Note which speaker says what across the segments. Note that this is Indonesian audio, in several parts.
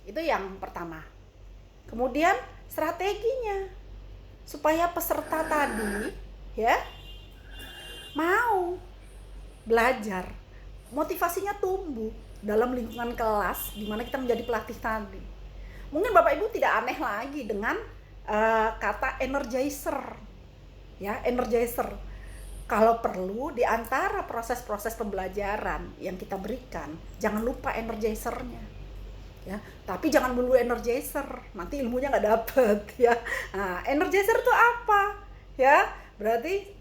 Speaker 1: Itu yang pertama. Kemudian strateginya supaya peserta tadi ya mau belajar, motivasinya tumbuh dalam lingkungan kelas di mana kita menjadi pelatih tadi. Mungkin Bapak Ibu tidak aneh lagi dengan kata energizer, ya, energizer. Kalau perlu di antara proses-proses pembelajaran yang kita berikan, jangan lupa energizernya, ya. Tapi jangan melulu energizer, nanti ilmunya nggak dapet, ya. Nah, energizer itu apa, ya? Berarti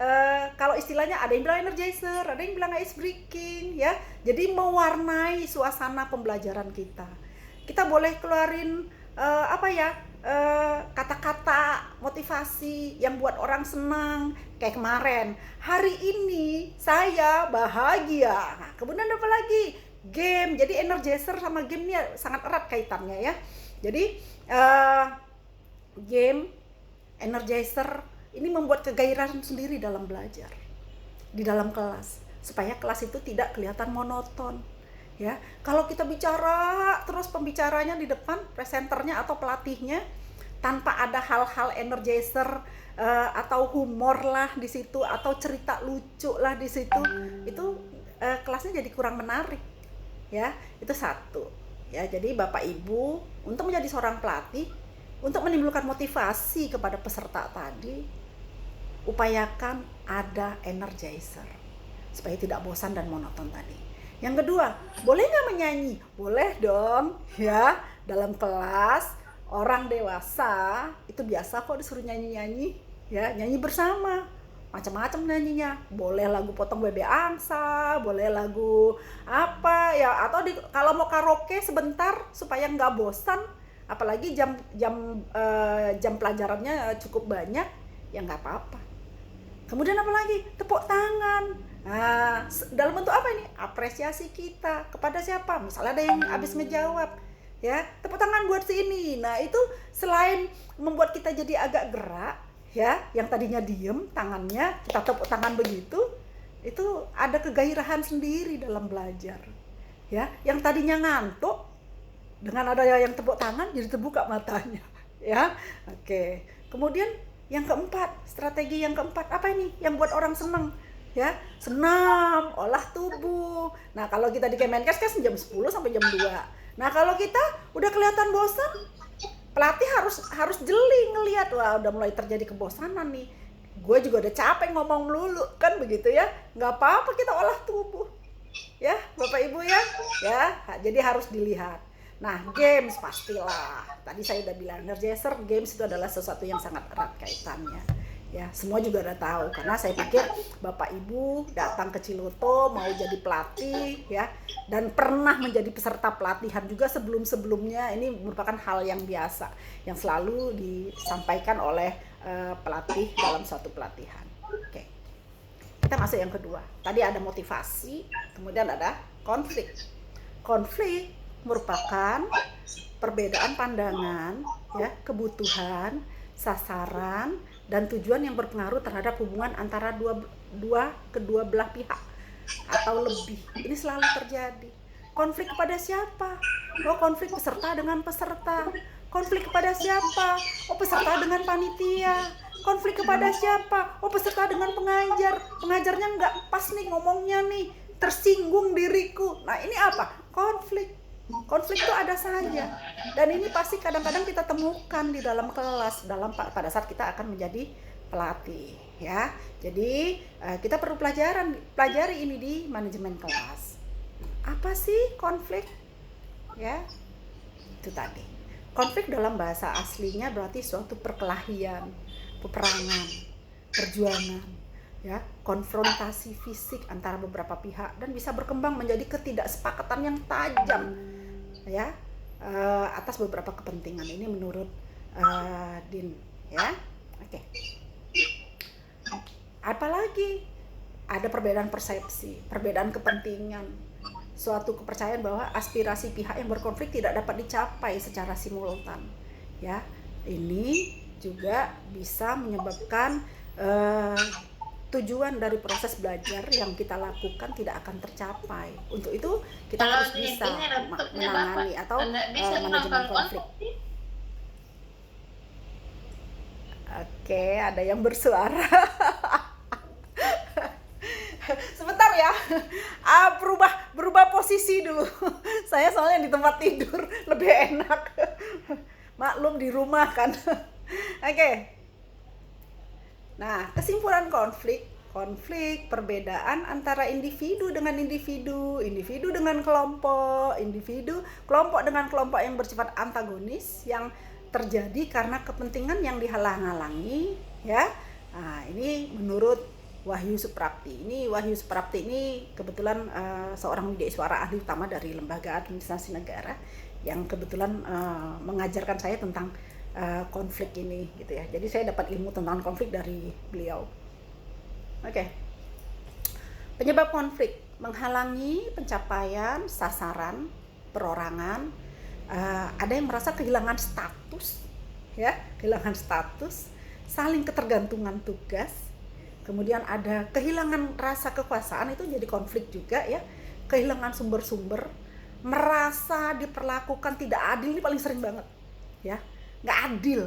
Speaker 1: kalau istilahnya ada yang bilang energizer, ada yang bilang ice breaking, ya. Jadi mewarnai suasana pembelajaran kita. Kita boleh keluarin kata-kata motivasi yang buat orang senang. Kayak kemarin, hari ini saya bahagia. Nah, kemudian apa lagi? Game. Jadi energizer sama game ini sangat erat kaitannya, ya. Jadi game, energizer ini membuat kegairahan sendiri dalam belajar di dalam kelas, supaya kelas itu tidak kelihatan monoton, ya. Kalau kita bicara terus, pembicaranya di depan, presenternya atau pelatihnya, tanpa ada hal-hal energizer atau humor lah di situ, atau cerita lucu lah di situ, itu kelasnya jadi kurang menarik, ya. Itu satu, ya. Jadi Bapak Ibu, untuk menjadi seorang pelatih, untuk menimbulkan motivasi kepada peserta tadi, upayakan ada energizer supaya tidak bosan dan monoton tadi. Yang kedua, boleh nggak menyanyi? Boleh dong, ya. Dalam kelas orang dewasa itu biasa kok disuruh nyanyi-nyanyi, ya. Nyanyi bersama, macam-macam nyanyinya. Boleh lagu Potong Bebek Angsa, boleh lagu apa ya, atau kalau mau karaoke sebentar supaya nggak bosan, apalagi jam pelajarannya cukup banyak, ya nggak apa-apa. Kemudian apa lagi? Tepuk tangan. Nah, dalam bentuk apa ini? Apresiasi kita kepada siapa? Misalnya ada yang habis ngejawab, ya, tepuk tangan buat si ini. Nah, itu selain membuat kita jadi agak gerak, ya, yang tadinya diem tangannya, kita tepuk tangan begitu, itu ada kegairahan sendiri dalam belajar, ya. Yang tadinya ngantuk, dengan ada yang tepuk tangan jadi terbuka matanya, ya. Oke. Kemudian yang keempat, strategi yang keempat apa ini? Yang buat orang senang, ya. Senam, olah tubuh. Nah, kalau kita di Kemenkes kan jam 10 sampai jam 2. Nah, kalau kita udah kelihatan bosan, pelatih harus jeli ngelihat, wah udah mulai terjadi kebosanan nih. Gue juga udah capek ngomong melulu, kan begitu, ya. Nggak apa-apa kita olah tubuh, ya, Bapak Ibu, ya. Ya, jadi harus dilihat. Nah, games pastilah. Tadi saya udah bilang, energizer, games itu adalah sesuatu yang sangat erat kaitannya. Ya, semua juga udah tahu, karena saya pikir Bapak Ibu datang ke Ciloto mau jadi pelatih, ya, dan pernah menjadi peserta pelatihan juga sebelum-sebelumnya. Ini merupakan hal yang biasa yang selalu disampaikan oleh pelatih dalam suatu pelatihan. Oke. Kita masuk yang kedua. Tadi ada motivasi, kemudian ada konflik. Konflik merupakan perbedaan pandangan, ya, kebutuhan, sasaran, dan tujuan yang berpengaruh terhadap hubungan antara kedua belah pihak atau lebih. Ini selalu terjadi. Konflik kepada siapa? Oh, konflik peserta dengan peserta. Konflik kepada siapa? Oh, peserta dengan panitia. Konflik kepada siapa? Oh, peserta dengan pengajar. Pengajarnya nggak pas nih ngomongnya nih, tersinggung diriku. Nah, ini apa? Konflik. Konflik itu ada saja, dan ini pasti kadang-kadang kita temukan di dalam kelas pada saat kita akan menjadi pelatih, ya. Jadi kita perlu pelajari ini di manajemen kelas. Apa sih konflik? Ya, itu tadi. Konflik dalam bahasa aslinya berarti suatu perkelahian, peperangan, perjuangan, ya, konfrontasi fisik antara beberapa pihak, dan bisa berkembang menjadi ketidaksepakatan yang tajam, ya, atas beberapa kepentingan. Ini menurut Din, ya. Oke. Apalagi ada perbedaan persepsi, perbedaan kepentingan, suatu kepercayaan bahwa aspirasi pihak yang berkonflik tidak dapat dicapai secara simultan, ya. Ini juga bisa menyebabkan tujuan dari proses belajar yang kita lakukan tidak akan tercapai. Untuk itu kita
Speaker 2: Kalau
Speaker 1: harus
Speaker 2: di
Speaker 1: bisa
Speaker 2: sini laptopnya Bapak
Speaker 1: menangani atau
Speaker 2: nggak bisa
Speaker 1: manajemen
Speaker 2: nonton
Speaker 1: konflik.
Speaker 2: konflik.
Speaker 1: Oke, ada yang bersuara. Sebentar ya, berubah posisi dulu. Saya soalnya di tempat tidur lebih enak. Maklum di rumah kan. Oke. Nah, kesimpulan konflik perbedaan antara individu dengan individu dengan kelompok, kelompok dengan kelompok yang bersifat antagonis yang terjadi karena kepentingan yang dihalang-halangi, ya. Nah, ini menurut Wahyu Suprapti. Wahyu Suprapti ini kebetulan seorang widyai suara ahli utama dari Lembaga Administrasi Negara yang kebetulan mengajarkan saya tentang konflik ini gitu ya. Jadi saya dapat ilmu tentang konflik dari beliau. Oke. Penyebab konflik menghalangi pencapaian sasaran perorangan. Ada yang merasa kehilangan status, ya, saling ketergantungan tugas. Kemudian ada kehilangan rasa kekuasaan, itu jadi konflik juga ya. Kehilangan sumber-sumber, merasa diperlakukan tidak adil, ini paling sering banget ya. Nggak adil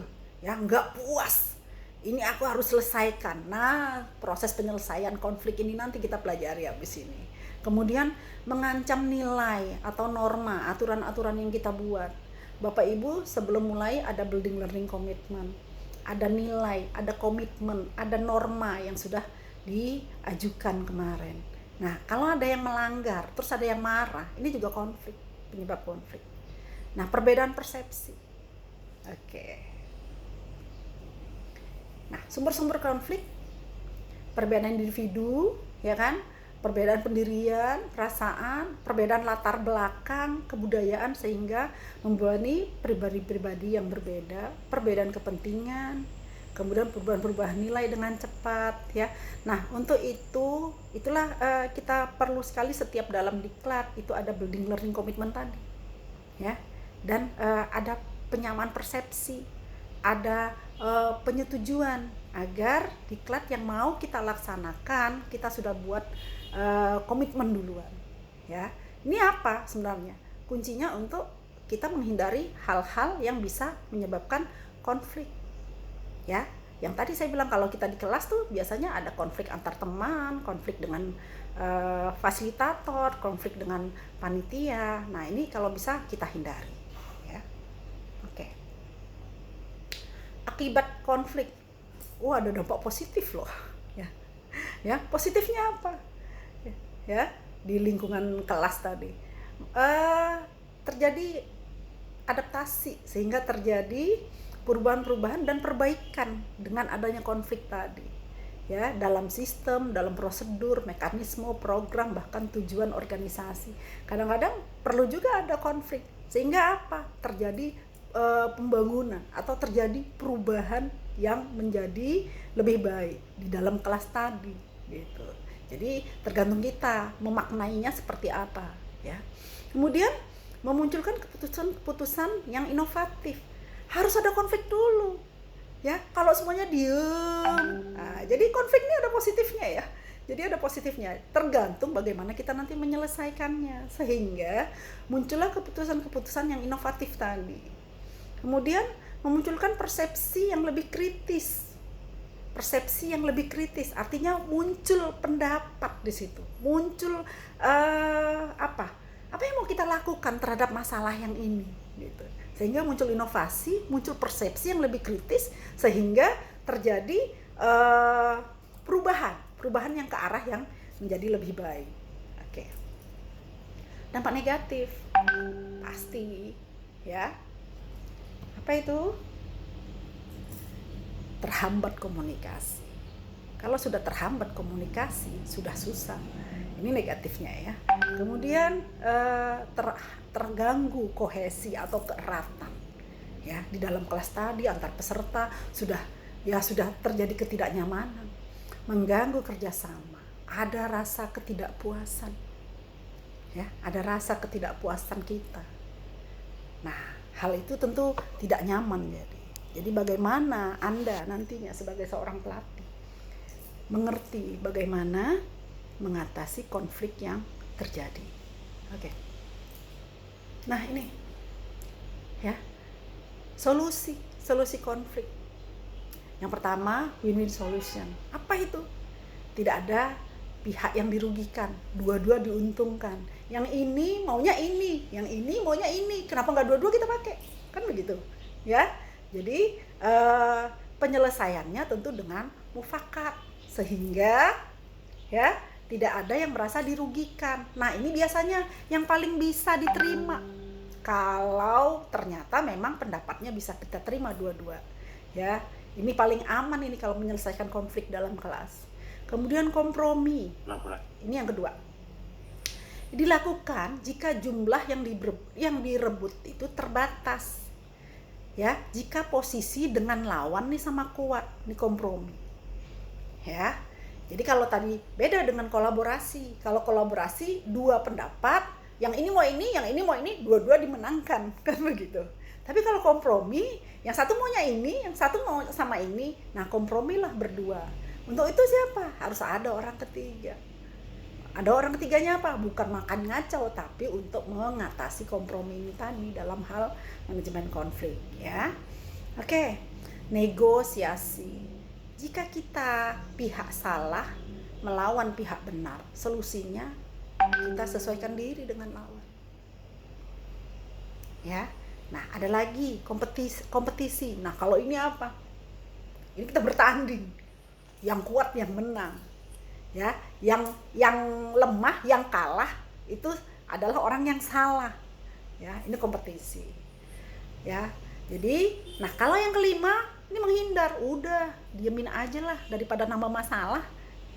Speaker 1: ya, nggak puas, ini aku harus selesaikan. Nah, proses penyelesaian konflik ini nanti kita pelajari habis ini. Kemudian mengancam nilai atau norma, aturan-aturan yang kita buat. Bapak Ibu, sebelum mulai ada building learning commitment, ada nilai, ada komitmen, ada norma yang sudah diajukan kemarin. Nah, kalau ada yang melanggar, terus ada yang marah, ini juga konflik, penyebab konflik. Nah, perbedaan persepsi. Oke. Nah, sumber-sumber konflik, perbedaan individu, ya kan? Perbedaan pendirian, perasaan, perbedaan latar belakang, kebudayaan, sehingga membuat pribadi-pribadi yang berbeda, perbedaan kepentingan, kemudian perubahan-perubahan nilai dengan cepat ya. Nah, untuk itulah kita perlu sekali setiap dalam diklat itu ada building learning commitment tadi ya, dan ada penyamaan persepsi, ada penyetujuan agar diklat yang mau kita laksanakan kita sudah buat komitmen duluan ya. Ini apa sebenarnya kuncinya untuk kita menghindari hal-hal yang bisa menyebabkan konflik ya. Yang tadi saya bilang kalau kita di kelas tuh biasanya ada konflik antar teman, konflik dengan fasilitator, konflik dengan panitia. Nah, ini kalau bisa kita hindari ya. Oke. Akibat konflik, ada dampak positif loh ya. Ya, positifnya apa? Ya, di lingkungan kelas tadi terjadi adaptasi sehingga terjadi perubahan-perubahan dan perbaikan dengan adanya konflik tadi ya, dalam sistem, dalam prosedur, mekanisme, program, bahkan tujuan organisasi. Kadang-kadang perlu juga ada konflik sehingga apa? Terjadi pembangunan atau terjadi perubahan yang menjadi lebih baik di dalam kelas tadi gitu. Jadi tergantung kita memaknainya seperti apa ya. Kemudian memunculkan keputusan-keputusan yang inovatif. Harus ada konflik dulu ya. Kalau semuanya diem, jadi konflik ini ada positifnya ya. Jadi ada positifnya, tergantung bagaimana kita nanti menyelesaikannya sehingga muncullah keputusan-keputusan yang inovatif tadi. Kemudian memunculkan persepsi yang lebih kritis. Persepsi yang lebih kritis artinya muncul pendapat di situ, muncul apa yang mau kita lakukan terhadap masalah yang ini gitu. Sehingga muncul inovasi, muncul persepsi yang lebih kritis sehingga terjadi perubahan yang ke arah yang menjadi lebih baik. Oke. Dampak negatif pasti ya. Apa itu? Terhambat komunikasi. Kalau sudah terhambat komunikasi, sudah susah. Ini negatifnya ya. Kemudian terganggu kohesi atau keeratan ya di dalam kelas tadi antar peserta, sudah terjadi ketidaknyamanan, mengganggu kerjasama, ada rasa ketidakpuasan ya, ada rasa ketidakpuasan kita. Nah, hal itu tentu tidak nyaman. Jadi bagaimana Anda nantinya sebagai seorang pelatih mengerti bagaimana mengatasi konflik yang terjadi. Oke. Nah, ini ya, solusi konflik. Yang pertama, win-win solution. Apa itu? Tidak ada pihak yang dirugikan, dua-dua diuntungkan. Yang ini maunya ini, yang ini maunya ini. Kenapa nggak dua-dua kita pakai? Kan begitu, ya. Jadi penyelesaiannya tentu dengan mufakat, sehingga ya tidak ada yang merasa dirugikan. Nah, ini biasanya yang paling bisa diterima kalau ternyata memang pendapatnya bisa kita terima dua-dua, ya. Ini paling aman ini kalau menyelesaikan konflik dalam kelas. Kemudian kompromi. Ini yang kedua. Dilakukan jika jumlah yang direbut itu terbatas. Ya, jika posisi dengan lawan nih sama kuat, ini kompromi. Ya. Jadi kalau tadi beda dengan kolaborasi. Kalau kolaborasi dua pendapat, yang ini mau ini, yang ini mau ini, dua-dua dimenangkan, kan begitu. Tapi kalau kompromi, yang satu maunya ini, yang satu mau sama ini, nah kompromilah berdua. Untuk itu siapa? Harus ada orang ketiga. Ada orang ketiganya apa? Bukan makan ngacau, tapi untuk mengatasi kompromi ini tadi dalam hal manajemen konflik, ya. Oke, negosiasi. Jika kita pihak salah melawan pihak benar, solusinya kita sesuaikan diri dengan lawan. Ya. Nah, ada lagi kompetisi. Nah, kalau ini apa? Ini kita bertanding. Yang kuat yang menang. Ya, yang lemah, yang kalah itu adalah orang yang salah. Ya, ini kompetisi. Ya. Jadi, nah kalau yang kelima ini menghindar, udah diemin aja lah daripada nambah masalah,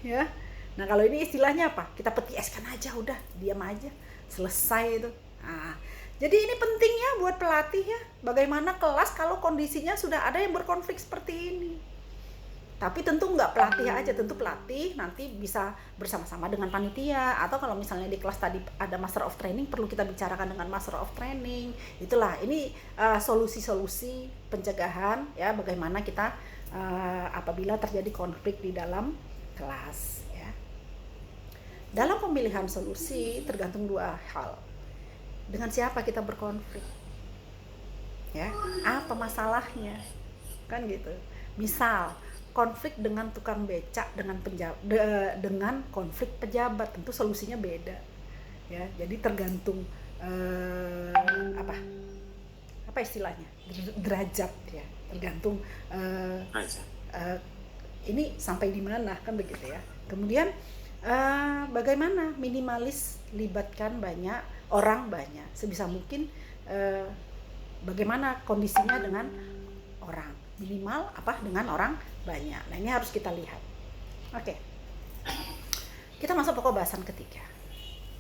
Speaker 1: ya. Nah, kalau ini istilahnya apa? Kita petieskan aja, udah diam aja, selesai itu. Nah, jadi ini penting ya buat pelatih ya, bagaimana kelas kalau kondisinya sudah ada yang berkonflik seperti ini. Tapi tentu nggak pelatih aja, tentu pelatih nanti bisa bersama-sama dengan panitia, atau kalau misalnya di kelas tadi ada master of training, perlu kita bicarakan dengan master of training. Itulah, ini solusi-solusi pencegahan ya, bagaimana kita apabila terjadi konflik di dalam kelas ya. Dalam pemilihan solusi tergantung dua hal. Dengan siapa kita berkonflik? Ya, apa masalahnya? Kan gitu. Misal konflik dengan tukang becak dengan konflik pejabat, tentu solusinya beda ya. Jadi tergantung apa istilahnya, derajat ya, tergantung ini sampai di mana, kan begitu ya. Kemudian bagaimana minimalis libatkan banyak orang, sebisa mungkin bagaimana kondisinya dengan orang, minimal dengan orang banyak. Nah, ini harus kita lihat. Oke. Kita masuk pokok bahasan ketiga.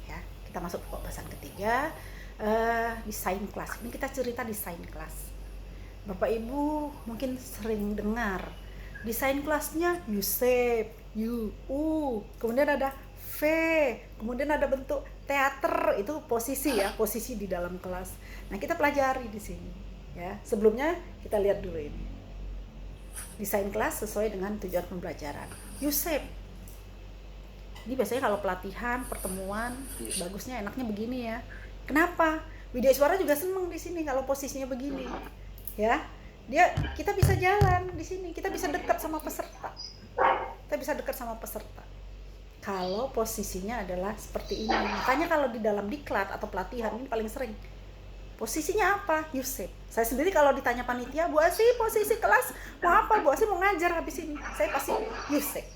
Speaker 1: Ya, kita masuk pokok bahasan ketiga, desain kelas. Ini kita cerita desain kelas. Bapak Ibu mungkin sering dengar desain kelasnya U shape, U, kemudian ada V, kemudian ada bentuk teater, itu posisi ya, posisi di dalam kelas. Nah, kita pelajari di sini ya. Sebelumnya kita lihat dulu ini. Desain kelas sesuai dengan tujuan pembelajaran. U-shape. Ini biasanya kalau pelatihan, pertemuan, bagusnya enaknya begini ya. Kenapa? Widya Iswara juga seneng di sini kalau posisinya begini. Ya. Kita bisa jalan di sini, kita bisa dekat sama peserta. Kalau posisinya adalah seperti ini. Makanya kalau di dalam diklat atau pelatihan ini paling sering. Posisinya apa? U-shape. Saya sendiri kalau ditanya panitia, Bu Asi posisi kelas mau apa? Bu Asi mau ngajar habis ini. Saya pasti U-shape.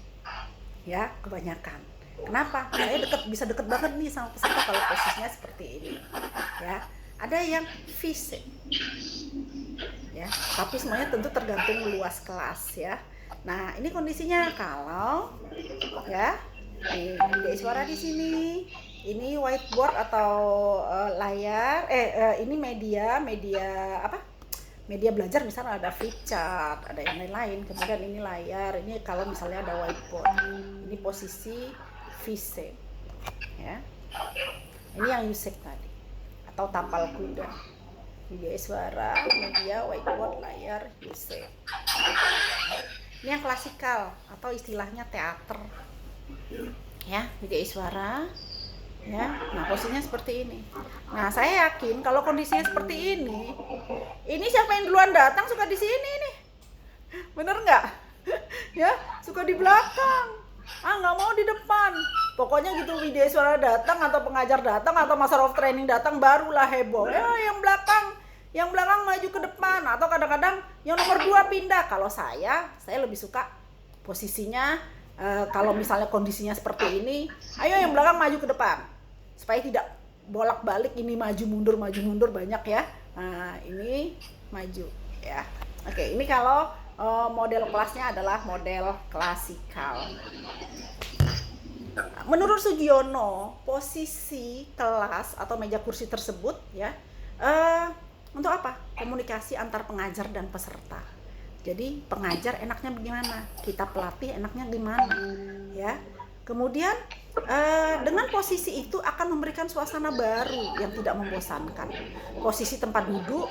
Speaker 1: Ya, kebanyakan. Kenapa? Saya bisa deket banget nih sama peserta kalau posisinya seperti ini. Ya, ada yang V-shape. Ya, tapi semuanya tentu tergantung luas kelas ya. Nah, ini kondisinya kalau ya, Widya Iswara di sini. Ini whiteboard atau layar, ini media belajar, misalnya ada flipchart, ada yang lain-lain. Kemudian ini layar, ini kalau misalnya ada whiteboard. Ini posisi V-shape, ya. Ini yang U-shape tadi, atau tapal kuda. Widya Iswara, media, whiteboard, layar, U-shape. Ini yang klasikal atau istilahnya teater. Ya, PDI suara. Ya, nah posisinya seperti ini. Nah, saya yakin kalau kondisinya seperti ini siapa yang duluan datang suka di sini nih. Bener nggak? Ya, suka di belakang. Nggak mau di depan. Pokoknya gitu, video suara datang atau pengajar datang atau master of training datang barulah heboh. Yang belakang maju ke depan, atau kadang-kadang yang nomor 2 pindah. Kalau saya lebih suka posisinya kalau misalnya kondisinya seperti ini, ayo yang belakang maju ke depan. Supaya tidak bolak-balik ini maju mundur banyak ya. Nah, ini maju ya. Oke, ini kalau model kelasnya adalah model klasikal. Menurut Sugiono, posisi kelas atau meja kursi tersebut ya untuk apa? Komunikasi antar pengajar dan peserta. Jadi pengajar enaknya bagaimana? Kita pelatih enaknya gimana? Ya. Kemudian dengan posisi itu akan memberikan suasana baru yang tidak membosankan. Posisi tempat duduk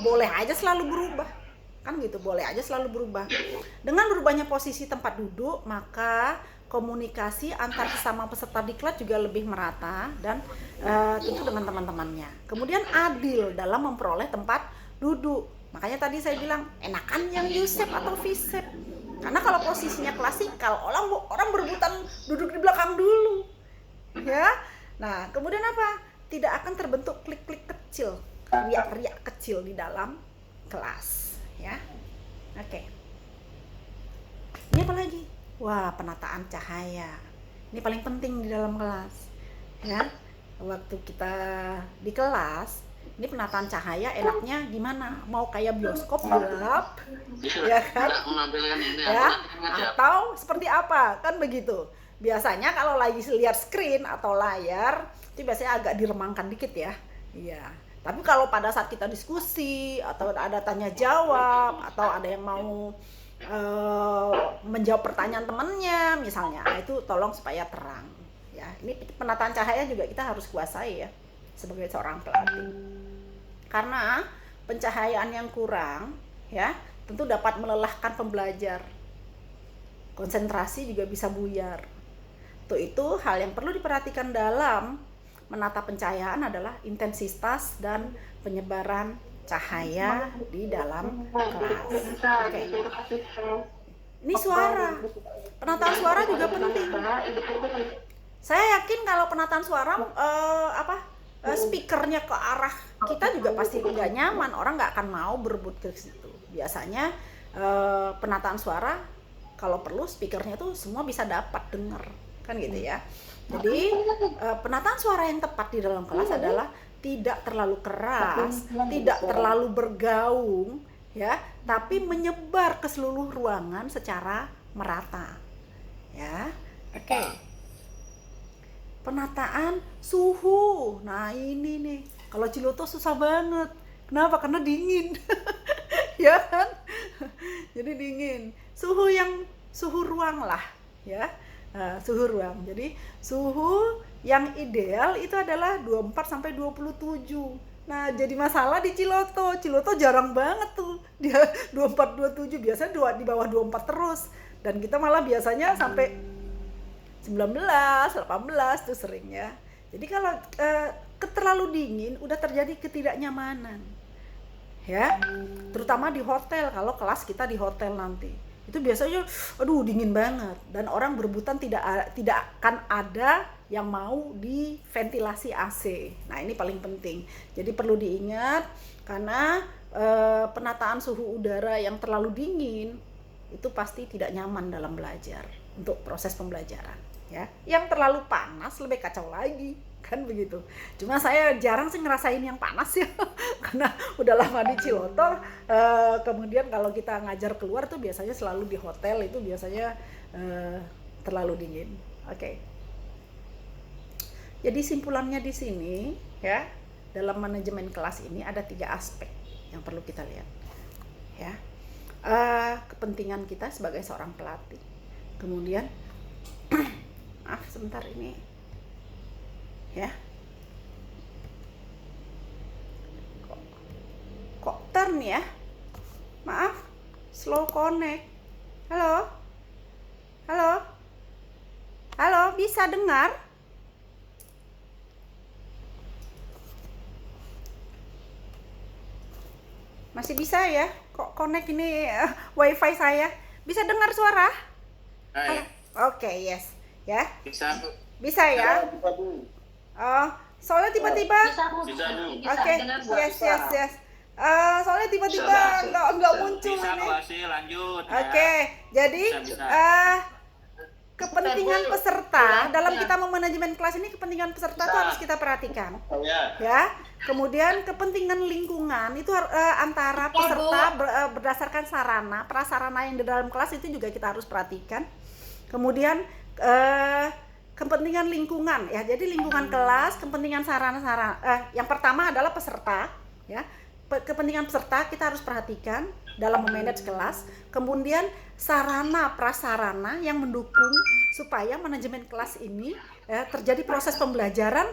Speaker 1: boleh aja selalu berubah. Kan gitu, boleh aja selalu berubah. Dengan berubahnya posisi tempat duduk, maka komunikasi antar sesama peserta diklat juga lebih merata dan tentu dengan teman-temannya. Kemudian adil dalam memperoleh tempat duduk. Makanya tadi saya bilang enakan yang U-shape atau V-shape. Karena kalau posisinya klasikal, orang berebutan duduk di belakang dulu. Ya. Nah, kemudian apa? Tidak akan terbentuk klik-klik kecil, riak-riak kecil di dalam kelas, ya. Oke. Ini apa lagi? Wah, penataan cahaya. Ini paling penting di dalam kelas. Ya. Waktu kita di kelas, ini penataan cahaya enaknya gimana? Mau kayak bioskop gelap, ya kan? Ya, atau seperti apa? Kan begitu. Biasanya kalau lagi lihat screen atau layar, itu biasanya agak diremangkan dikit ya. Iya. Tapi kalau pada saat kita diskusi atau ada tanya jawab atau ada yang mau menjawab pertanyaan temannya misalnya, itu tolong supaya terang. Ya, ini penataan cahaya juga kita harus kuasai ya sebagai seorang pelatih. Karena pencahayaan yang kurang ya tentu dapat melelahkan pembelajar. Konsentrasi juga bisa buyar. Itu hal yang perlu diperhatikan dalam menata pencahayaan adalah intensitas dan penyebaran cahaya di dalam kelas. Oke. Ini suara. Penataan suara juga penting. Saya yakin kalau penataan suara speakernya ke arah kita juga pasti nggak nyaman, orang nggak akan mau berebut ke situ. Biasanya penataan suara kalau perlu speakernya tuh semua bisa dapat dengar, kan gitu ya. Jadi penataan suara yang tepat di dalam kelas adalah tidak terlalu keras, tidak terlalu bergaung, ya, tapi menyebar ke seluruh ruangan secara merata, ya. Oke. Penataan suhu. Nah ini nih, kalau Ciloto susah banget. Kenapa? Karena dingin. Ya kan? Jadi dingin. Suhu ruang lah, ya. Suhu ruang. Jadi suhu yang ideal itu adalah 24 sampai 27. Nah, jadi masalah di Ciloto. Ciloto jarang banget tuh. Dia 24 27, biasanya di bawah 24 terus. Dan kita malah biasanya sampai 19, 18 tuh seringnya. Jadi kalau terlalu dingin udah terjadi ketidaknyamanan. Ya. Terutama di hotel, kalau kelas kita di hotel nanti. Itu biasanya aduh dingin banget dan orang berebutan tidak akan ada yang mau di ventilasi AC. Nah, ini paling penting. Jadi perlu diingat karena penataan suhu udara yang terlalu dingin itu pasti tidak nyaman dalam belajar untuk proses pembelajaran. Ya, yang terlalu panas lebih kacau lagi, kan begitu. Cuma saya jarang sih ngerasain yang panas ya, karena udah lama di Ciloto. Kemudian kalau kita ngajar keluar tuh biasanya selalu di hotel, itu biasanya terlalu dingin. Oke. Jadi simpulannya di sini ya, dalam manajemen kelas ini ada 3 aspek yang perlu kita lihat. Ya, kepentingan kita sebagai seorang pelatih. Kemudian maaf sebentar ini ya, kok turn ya, maaf slow connect Halo? Halo? Halo, bisa dengar? Masih bisa ya? Kok connect ini wifi saya? Bisa dengar suara? Halo?
Speaker 2: Hai,
Speaker 1: Oke, yes. Ya,
Speaker 2: bisa,
Speaker 1: bisa ya? Oh, soalnya tiba-tiba,
Speaker 3: Bisa Bu,
Speaker 2: bisa Bu,
Speaker 1: oke,
Speaker 3: dengar Bu.
Speaker 1: yes, yes, yes. Soalnya tiba-tiba nggak muncul
Speaker 2: bisa
Speaker 1: ini.
Speaker 2: Bu Asih, lanjut ya.
Speaker 1: Oke, jadi
Speaker 2: Bisa.
Speaker 1: kepentingan peserta dalam kita memanajemen kelas ini, kepentingan peserta itu harus kita perhatikan. Ya, kemudian kepentingan lingkungan itu antara peserta berdasarkan sarana, prasarana yang di dalam kelas itu juga kita harus perhatikan. Kemudian kepentingan lingkungan ya, jadi lingkungan kelas, kepentingan sarana-sarana. Yang pertama adalah peserta, ya. Kepentingan peserta kita harus perhatikan dalam memanage kelas. Kemudian sarana prasarana yang mendukung supaya manajemen kelas ini terjadi proses pembelajaran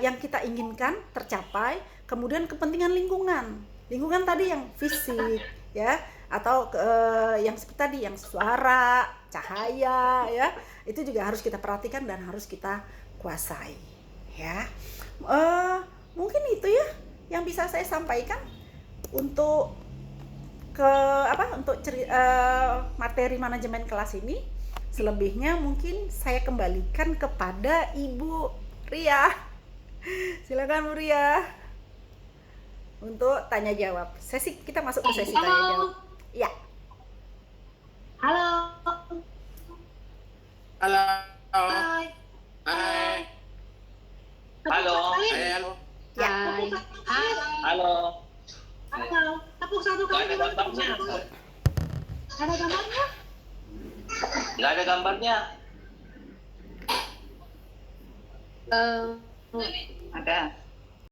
Speaker 1: yang kita inginkan tercapai. Kemudian kepentingan lingkungan tadi yang fisik ya, atau yang seperti tadi yang suara, cahaya ya, itu juga harus kita perhatikan dan harus kita kuasai ya. Mungkin itu ya yang bisa saya sampaikan untuk materi manajemen kelas ini. Selebihnya mungkin saya kembalikan kepada Ibu Ria. Silakan Bu Ria untuk tanya jawab. Kita masuk ke sesi tanya jawab. Ya.
Speaker 3: Halo.
Speaker 2: Halo.
Speaker 3: Hai.
Speaker 2: Hai.
Speaker 3: Halo.
Speaker 2: Halo.
Speaker 1: Ya.
Speaker 3: Hai.
Speaker 2: Halo.
Speaker 3: Halo. Tepuk satu kali.
Speaker 2: Nggak ada gambarnya.
Speaker 3: Ada gambarnya?
Speaker 2: Nggak ada gambarnya.
Speaker 3: Ada.